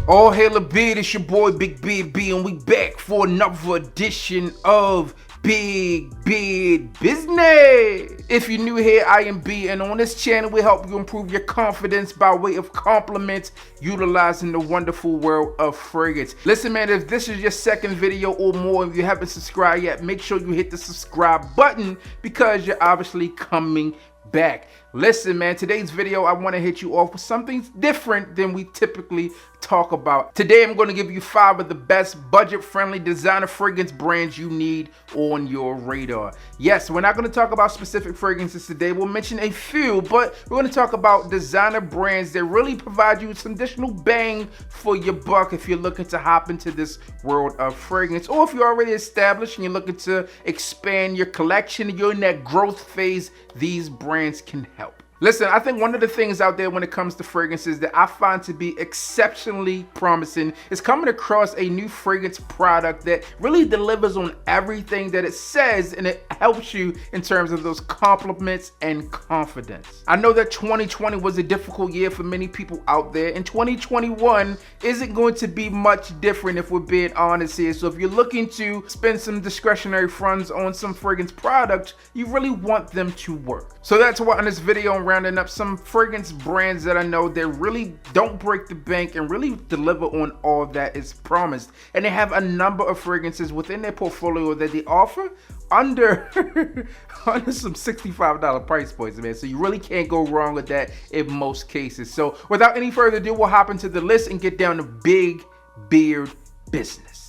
All hail a beard, it's your boy Big Beard B, and we back for another edition of Big Beard Business. If you're new here, I am B, and on this channel we help you improve your confidence by way of compliments utilizing the wonderful world of fragrance. Listen man, if this is your second video or more, if you haven't subscribed yet, make sure you hit the subscribe button because you're obviously coming back. Listen man, today's video I want to hit you off with something different than we typically talk about. Today I'm going to give you 5 of the best budget-friendly designer fragrance brands you need on your radar. Yes, we're not going to talk about specific fragrances today. We'll mention a few, but we're going to talk about designer brands that really provide you some additional bang for your buck if you're looking to hop into this world of fragrance, or if you're already established and you're looking to expand your collection and you're in that growth phase. These brands can help. Listen, I think one of the things out there when it comes to fragrances that I find to be exceptionally promising is coming across a new fragrance product that really delivers on everything that it says, and it helps you in terms of those compliments and confidence. I know that 2020 was a difficult year for many people out there, and 2021 isn't going to be much different if we're being honest here. So if you're looking to spend some discretionary funds on some fragrance products, you really want them to work. So that's why in this video I'm rounding up some fragrance brands that I know that really don't break the bank and really deliver on all that is promised. And they have a number of fragrances within their portfolio that they offer under some $65 price points, man. So you really can't go wrong with that in most cases. So without any further ado, we'll hop into the list and get down to Big Beard Business.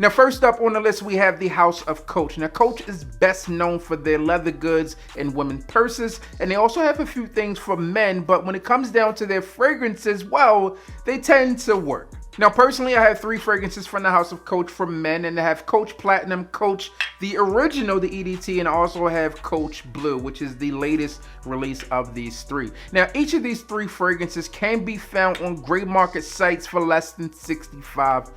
Now, first up on the list, we have the House of Coach. Now, Coach is best known for their leather goods and women's purses, and they also have a few things for men, but when it comes down to their fragrances, well, they tend to work. Now, personally, I have 3 fragrances from the House of Coach for men, and I have Coach Platinum, Coach the original, the EDT, and I also have Coach Blue, which is the latest release of these 3. Now, each of these 3 fragrances can be found on gray market sites for less than $65.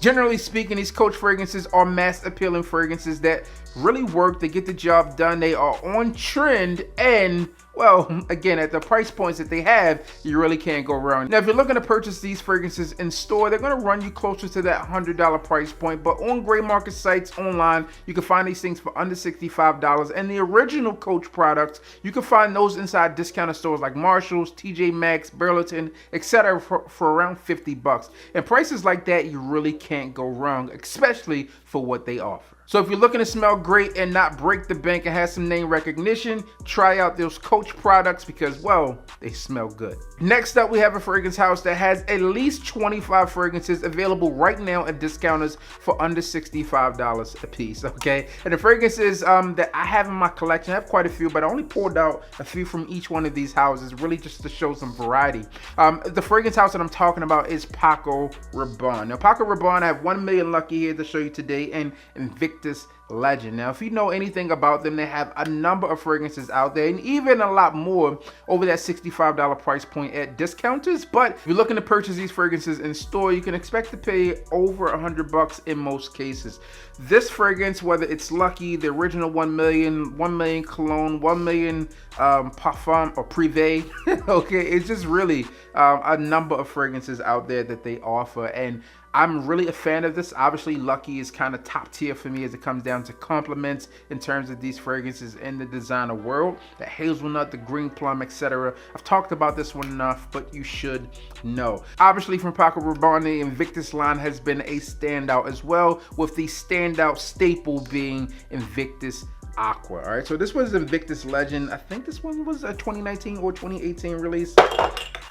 Generally speaking, these Coach fragrances are mass appealing fragrances that really work. They get the job done. They are on trend, and well, again, at the price points that they have, you really can't go wrong. Now, if you're looking to purchase these fragrances in store, they're going to run you closer to that $100 price point, but on gray market sites online, you can find these things for under $65. And the original Coach products, you can find those inside discounted stores like Marshall's, TJ Maxx, Burlington, etc. for around $50. And prices like that, you really can't go wrong, especially for what they offer. So if you're looking to smell great and not break the bank and have some name recognition, try out those Coach products because, well, they smell good. Next up, we have a fragrance house that has at least 25 fragrances available right now at discounters for under $65 a piece, okay? And the fragrances that I have in my collection, I have quite a few, but I only pulled out a few from each one of these houses, really just to show some variety. The fragrance house that I'm talking about is Paco Rabanne. Now, Paco Rabanne, I have 1 million lucky here to show you today, and Invictus Legend. Now, if you know anything about them, they have a number of fragrances out there and even a lot more over that $65 price point at discounters. But if you're looking to purchase these fragrances in store, you can expect to pay over $100 in most cases. This fragrance, whether it's Lucky, the original 1 million Cologne, 1 million Parfums or Privé, okay, it's just really a number of fragrances out there that they offer, and I'm really a fan of this. Obviously, Lucky is kind of top tier for me as it comes down to compliments in terms of these fragrances in the designer world. The hazelnut, the green plum, etc. I've talked about this one enough, but you should know. Obviously, from Paco Rabanne, the Invictus line has been a standout as well, with the standout staple being Invictus Aqua. All right, so this was Invictus Legend. I think this one was a 2019 or 2018 release.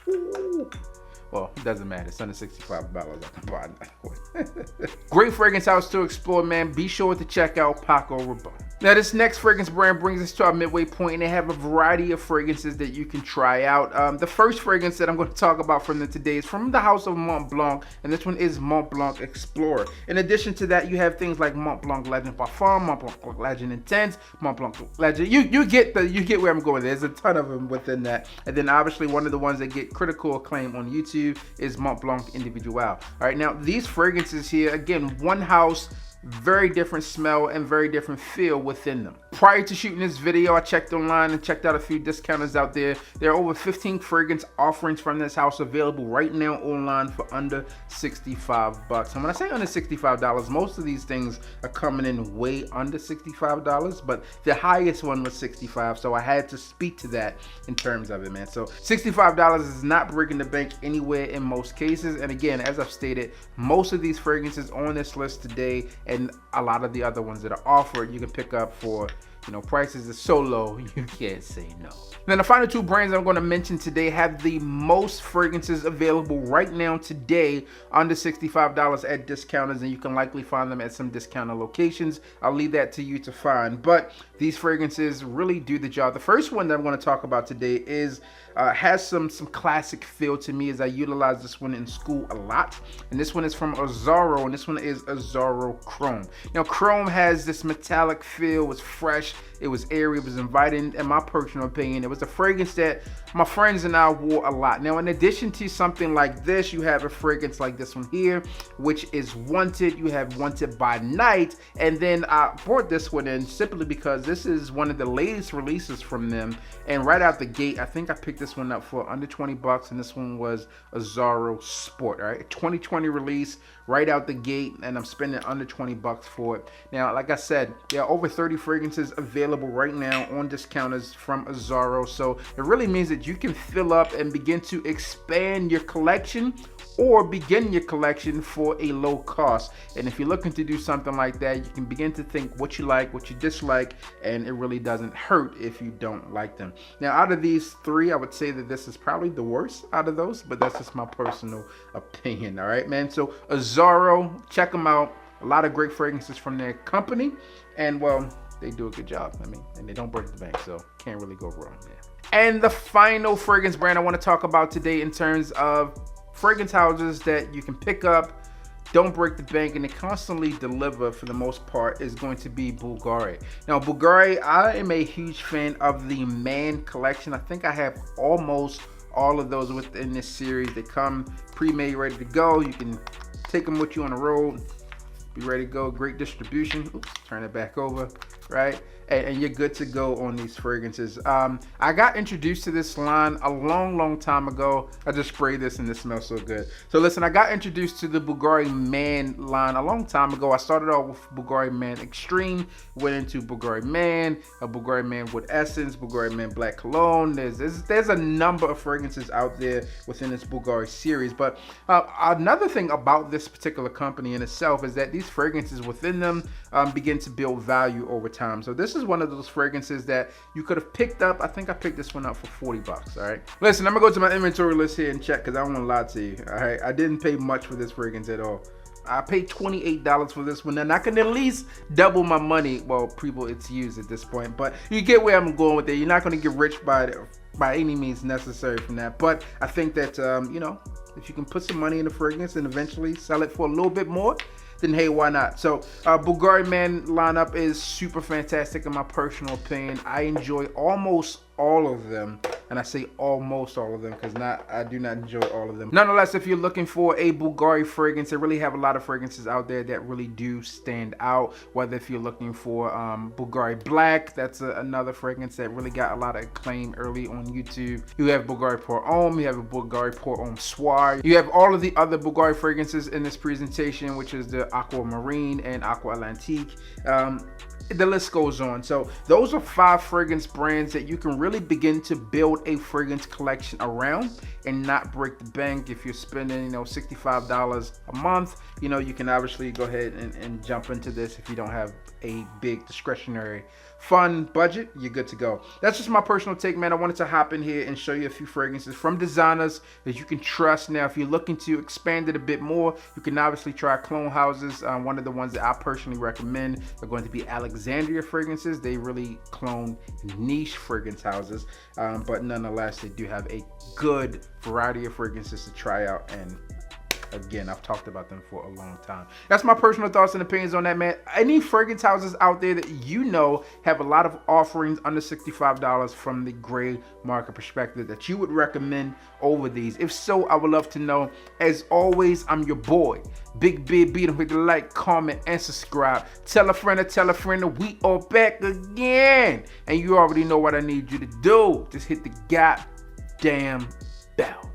Ooh. Well, it doesn't matter. It's under $65. I can buy that. Great fragrance house to explore, man. Be sure to check out Paco Rabanne. Now, this next fragrance brand brings us to our midway point, and they have a variety of fragrances that you can try out. The first fragrance that I'm going to talk about from them today is from the house of Mont Blanc, and this one is Mont Blanc Explorer. In addition to that, you have things like Mont Blanc Legend Parfum, Mont Blanc Legend Intense, Mont Blanc Legend. You get where I'm going. There's a ton of them within that. And then obviously one of the ones that get critical acclaim on YouTube is Mont Blanc Individual. All right, now these fragrances here, again, one house, very different smell and very different feel within them. Prior to shooting this video, I checked online and checked out a few discounters out there. There are over 15 fragrance offerings from this house available right now online for under 65 bucks. And when I say under $65, most of these things are coming in way under $65, but the highest one was 65, so I had to speak to that in terms of it, man. So $65 is not breaking the bank anywhere in most cases. And again, as I've stated, most of these fragrances on this list today and a lot of the other ones that are offered, you can pick up for, you know, prices are so low you can't say no. Then the final two brands I'm going to mention today have the most fragrances available right now today under $65 at discounters, and you can likely find them at some discounter locations. I'll leave that to you to find, but these fragrances really do the job. The first one that I'm going to talk about today is has some classic feel to me, as I utilize this one in school a lot. And this one is from Azzaro, and this one is Azzaro Chrome. Now, Chrome has this metallic feel, was fresh, it was airy, it was inviting. In my personal opinion, it was a fragrance that my friends and I wore a lot. Now, in addition to something like this, you have a fragrance like this one here, which is Wanted. You have Wanted by Night, and then I brought this one in simply because this is one of the latest releases from them. And right out the gate, I think I picked this one up for under 20 bucks, and this one was Azzaro Sport, all right? 2020 release, right out the gate, and I'm spending under 20 bucks for it. Now, like I said, there are over 30 fragrances available right now on discounters from Azzaro, so it really means that you can fill up and begin to expand your collection or begin your collection for a low cost. And if you're looking to do something like that, you can begin to think what you like, what you dislike, and it really doesn't hurt if you don't like them. Now, out of these three, I would say that this is probably the worst out of those, but that's just my personal opinion. All right, man. So Azzaro, check them out. A lot of great fragrances from their company, and well, they do a good job. I mean, and they don't break the bank, so can't really go wrong there. And the final fragrance brand I want to talk about today in terms of fragrance houses that you can pick up, don't break the bank, and they constantly deliver for the most part, is going to be Bulgari. Now, Bulgari, I am a huge fan of the Man collection. I think I have almost all of those within this series. They come pre-made, ready to go. You can take them with you on the road, be ready to go. Great distribution. Oops, turn it back over, right? And you're good to go on these fragrances. I got introduced to this line a long time ago. I just sprayed this and it smells so good. So listen, I got introduced to the Bulgari Man line a long time ago. I started off with Bulgari Man Extreme, went into Bulgari Man, a Bulgari Man Wood Essence, Bulgari Man Black Cologne. There's a number of fragrances out there within this Bulgari series. But another thing about this particular company in itself is that these fragrances within them begin to build value over time. So this is one of those fragrances that you could have picked up. I think I picked this one up for 40 bucks, all right? Listen, I'm gonna go to my inventory list here and check, because I don't want to lie to you, all right? I didn't pay much for this fragrance at all. I paid $28 for this one, and I can at least double my money. Well, people, it's used at this point, but you get where I'm going with it. You're not gonna get rich by any means necessary from that, but I think that, you know, if you can put some money in the fragrance and eventually sell it for a little bit more, then hey, why not? So Bulgari Man lineup is super fantastic in my personal opinion. I enjoy almost all of them, and I say almost all of them because I do not enjoy all of them. Nonetheless, if you're looking for a Bulgari fragrance, they really have a lot of fragrances out there that really do stand out. Whether if you're looking for Bulgari Black, that's another fragrance that really got a lot of acclaim early on YouTube. You have Bulgari Pour Homme, you have a Bulgari Pour Homme Soir. You have all of the other Bulgari fragrances in this presentation, which is the Aquamarine and Aqua Atlantique. The list goes on. So those are 5 fragrance brands that you can really begin to build a fragrance collection around and not break the bank. If you're spending, you know, $65 a month, you know, you can obviously go ahead and jump into this. If you don't have a big discretionary fund budget, you're good to go. That's just my personal take, man. I wanted to hop in here and show you a few fragrances from designers that you can trust. Now, if you're looking to expand it a bit more, you can obviously try clone houses. One of the ones that I personally recommend are going to be Alexandria fragrances. They really clone niche fragrance houses, but nonetheless, they do have a good variety of fragrances to try out, and Again, I've talked about them for a long time. That's my personal thoughts and opinions on that, man. Any fragrance houses out there that you know have a lot of offerings under $65 from the gray market perspective that you would recommend over these? If so, I would love to know. As always, I'm your boy, Big Beard B. Don't forget to like, comment, and subscribe. Tell a friend that we are back again. And you already know what I need you to do. Just hit the goddamn bell.